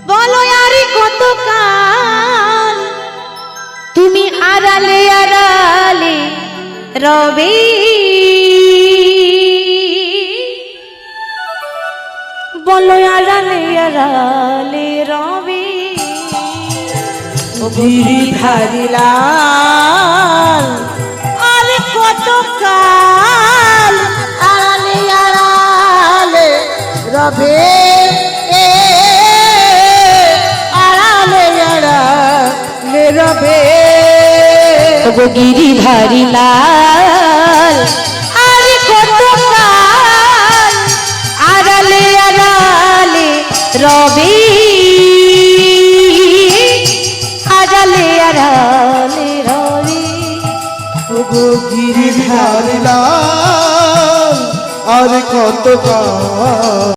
বলো আরে কতকাল তুমি আড়ালে আড়ালে রবে, বলো আড়ালে আড়ালে রবে। গিরিধারী লাল আরে কতকাল আড়ালে আড়ালে রবে, আড়ালে আড়ালে রবে। গিরিধারী লাল আরে কতকাল আড়ালে আড়ালে রবে, আড়ালে আড়ালে রবে। গিরিধারী লাল আর কতকাল